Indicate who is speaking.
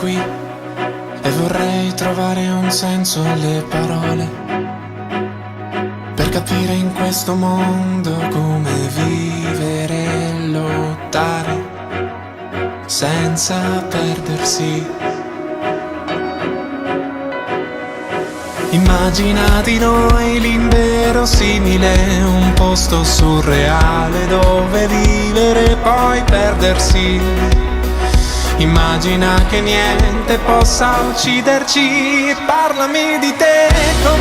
Speaker 1: qui e vorrei trovare un senso alle parole per capire in questo mondo come vivere e lottare senza perdersi. Immaginati noi l'inverosimile, un posto surreale dove vivere e poi perdersi. Immagina che niente possa ucciderci, parlami di te come